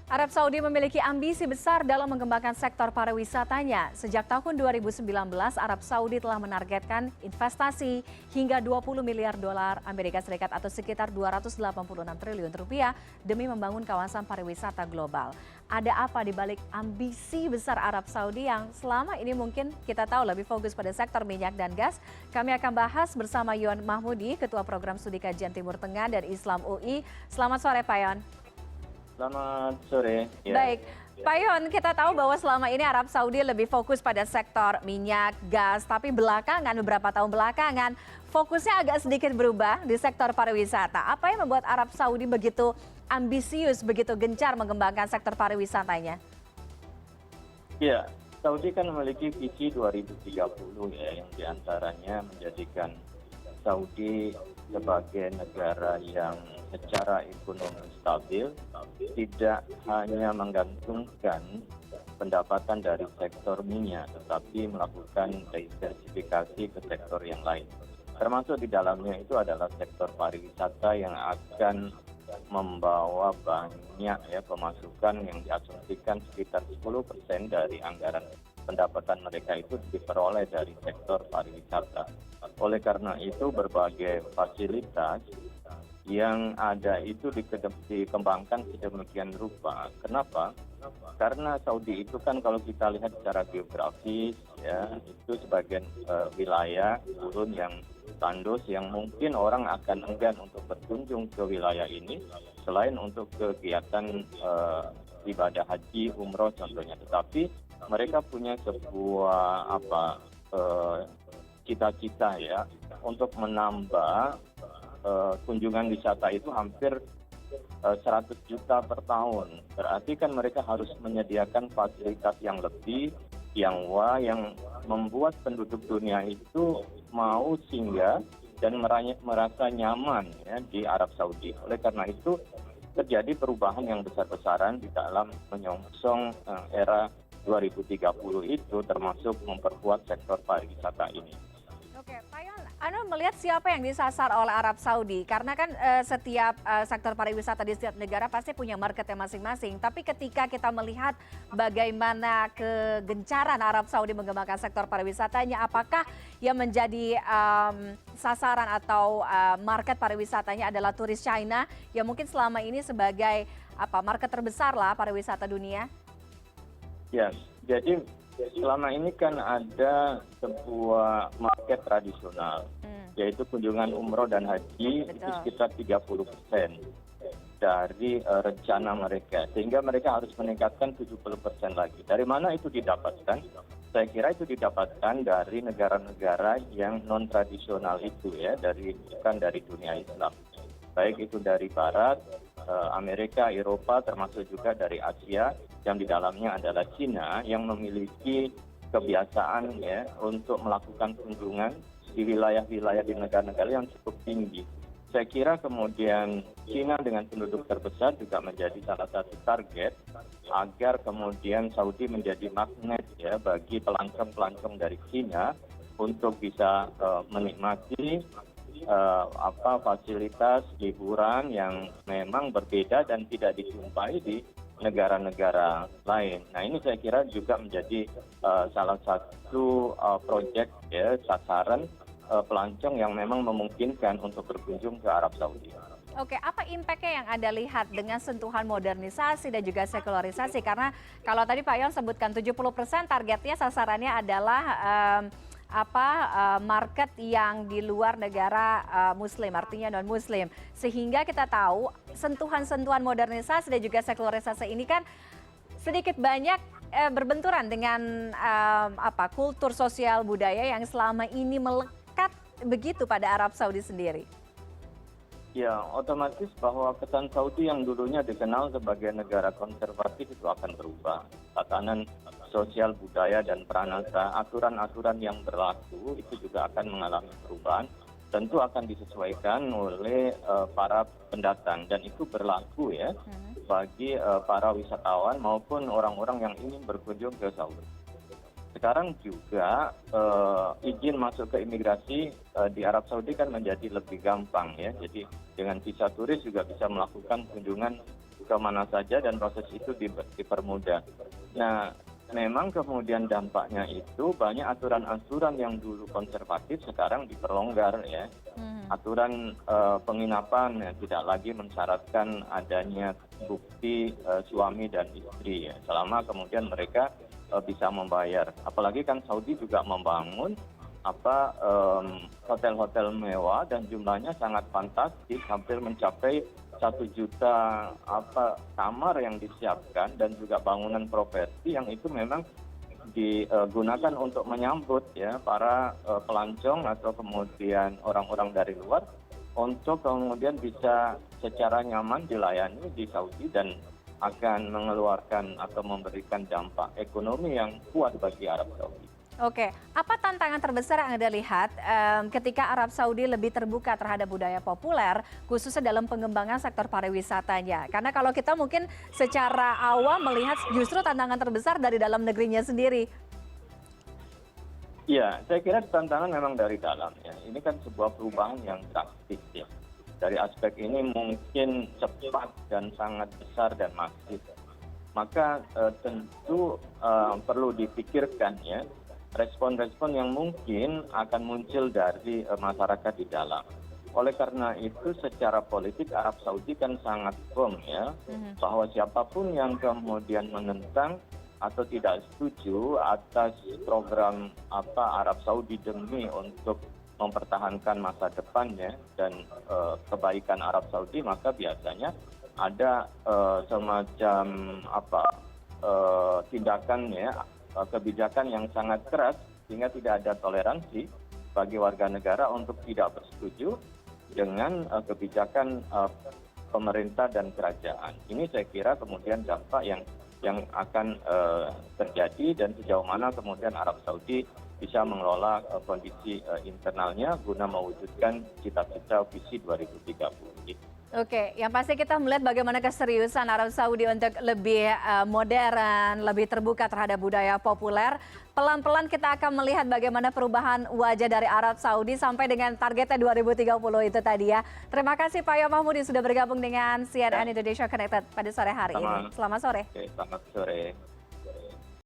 Arab Saudi memiliki ambisi besar dalam mengembangkan sektor pariwisatanya. Sejak tahun 2019, Arab Saudi telah menargetkan investasi hingga 20 miliar dolar Amerika Serikat atau sekitar 286 triliun rupiah demi membangun kawasan pariwisata global. Ada apa di balik ambisi besar Arab Saudi yang selama ini mungkin kita tahu lebih fokus pada sektor minyak dan gas? Kami akan bahas bersama Yon Mahmudi, Ketua Program Studi Kajian Timur Tengah dan Islam UI. Selamat sore, Pak Yon. Selamat sore. Ya. Baik, Pak Yon, kita tahu bahwa selama ini Arab Saudi lebih fokus pada sektor minyak, gas, tapi beberapa tahun belakangan, fokusnya agak sedikit berubah di sektor pariwisata. Apa yang membuat Arab Saudi begitu ambisius, begitu gencar mengembangkan sektor pariwisatanya? Ya, Saudi kan memiliki visi 2030 ya, yang diantaranya menjadikan Saudi sebagai negara yang secara ekonomi stabil, tidak hanya menggantungkan pendapatan dari sektor minyak, tetapi melakukan diversifikasi ke sektor yang lain. Termasuk di dalamnya itu adalah sektor pariwisata yang akan membawa banyak pemasukan yang diasumsikan sekitar 10% dari anggaran pendapatan mereka itu diperoleh dari sektor pariwisata. Oleh karena itu berbagai fasilitas yang ada itu dikembangkan sedemikian rupa. Kenapa? Karena Saudi itu kan kalau kita lihat secara geografis ya, itu sebagian wilayah turun yang tandus yang mungkin orang akan enggan untuk berkunjung ke wilayah ini selain untuk kegiatan ibadah haji, umroh contohnya. Tetapi mereka punya sebuah cita-cita ya untuk menambah kunjungan wisata itu hampir 100 juta per tahun. Berarti kan mereka harus menyediakan fasilitas yang lebih, yang membuat penduduk dunia itu mau singgah dan merasa nyaman ya di Arab Saudi. Oleh karena itu terjadi perubahan yang besar-besaran di dalam menyongsong era 2030 itu, termasuk memperkuat sektor pariwisata ini. Oke, Pak Yon, Anda melihat siapa yang disasar oleh Arab Saudi? Karena kan setiap sektor pariwisata di setiap negara pasti punya marketnya masing-masing. Tapi ketika kita melihat bagaimana kegencaran Arab Saudi mengembangkan sektor pariwisatanya, apakah yang menjadi sasaran atau market pariwisatanya adalah turis China yang mungkin selama ini sebagai market terbesar lah pariwisata dunia? Ya, jadi selama ini kan ada sebuah market tradisional, yaitu kunjungan umroh dan haji. Betul. Itu sekitar 30% dari rencana mereka, sehingga mereka harus meningkatkan 70% lagi. Dari mana itu didapatkan? Saya kira itu didapatkan dari negara-negara yang non tradisional itu ya, bukan dari dunia Islam. Baik itu dari Barat, Amerika, Eropa, termasuk juga dari Asia, yang di dalamnya adalah Cina yang memiliki kebiasaan ya untuk melakukan kunjungan di wilayah-wilayah di negara-negara yang cukup tinggi. Saya kira kemudian Cina dengan penduduk terbesar juga menjadi salah satu target agar kemudian Saudi menjadi magnet ya bagi pelancong-pelancong dari Cina untuk bisa menikmati fasilitas liburan yang memang berbeda dan tidak dijumpai di negara-negara lain. Nah, ini saya kira juga menjadi salah satu proyek ya sasaran pelancong yang memang memungkinkan untuk berkunjung ke Arab Saudi. Oke, apa impact-nya yang Anda lihat dengan sentuhan modernisasi dan juga sekularisasi? Karena kalau tadi Pak Yon sebutkan 70% targetnya sasarannya adalah market yang di luar negara muslim, artinya non-muslim. Sehingga kita tahu sentuhan-sentuhan modernisasi dan juga sekularisasi ini kan sedikit banyak berbenturan dengan kultur sosial budaya yang selama ini melekat begitu pada Arab Saudi sendiri. Ya, otomatis bahwa kesan Saudi yang dulunya dikenal sebagai negara konservatif itu akan berubah. Tatanan sosial budaya dan peranata, aturan-aturan yang berlaku itu juga akan mengalami perubahan. Tentu akan disesuaikan oleh para pendatang dan itu berlaku ya bagi para wisatawan maupun orang-orang yang ingin berkunjung ke Saudi. Sekarang juga izin masuk ke imigrasi di Arab Saudi kan menjadi lebih gampang ya. Jadi dengan visa turis juga bisa melakukan kunjungan kemana saja dan proses itu dipermudah. Nah, memang kemudian dampaknya itu banyak aturan-aturan yang dulu konservatif sekarang diperlonggar ya. Aturan penginapan yang tidak lagi mensyaratkan adanya bukti suami dan istri ya, selama kemudian mereka bisa membayar. Apalagi kan Saudi juga membangun hotel-hotel mewah dan jumlahnya sangat fantastis, hampir mencapai 1 juta kamar yang disiapkan dan juga bangunan properti yang itu memang digunakan untuk menyambut ya para pelancong atau kemudian orang-orang dari luar untuk kemudian bisa secara nyaman dilayani di Saudi dan akan mengeluarkan atau memberikan dampak ekonomi yang kuat bagi Arab Saudi. Oke, apa tantangan terbesar yang Anda lihat ketika Arab Saudi lebih terbuka terhadap budaya populer, khususnya dalam pengembangan sektor pariwisatanya? Karena kalau kita mungkin secara awam melihat justru tantangan terbesar dari dalam negerinya sendiri. Iya, saya kira tantangan memang dari dalam ya. Ini kan sebuah perubahan yang drastis ya. Dari aspek ini mungkin cepat dan sangat besar dan masif. Maka tentu perlu dipikirkan ya respon-respon yang mungkin akan muncul dari masyarakat di dalam. Oleh karena itu secara politik Arab Saudi kan sangat firm ya, bahwa siapapun yang kemudian menentang atau tidak setuju atas program Arab Saudi demi untuk mempertahankan masa depannya dan kebaikan Arab Saudi, maka biasanya ada semacam tindakan ya, kebijakan yang sangat keras sehingga tidak ada toleransi bagi warga negara untuk tidak bersetuju dengan kebijakan pemerintah dan kerajaan. Ini saya kira kemudian dampak yang akan terjadi dan sejauh mana kemudian Arab Saudi bisa mengelola kondisi internalnya guna mewujudkan cita-cita visi 2030. Oke, yang pasti kita melihat bagaimana keseriusan Arab Saudi untuk lebih modern, lebih terbuka terhadap budaya populer. Pelan-pelan kita akan melihat bagaimana perubahan wajah dari Arab Saudi sampai dengan targetnya 2030 itu tadi ya. Terima kasih Pak Yo Mahmudi sudah bergabung dengan CNN Indonesia Connected pada sore hari ini. Selamat sore. Oke, selamat sore.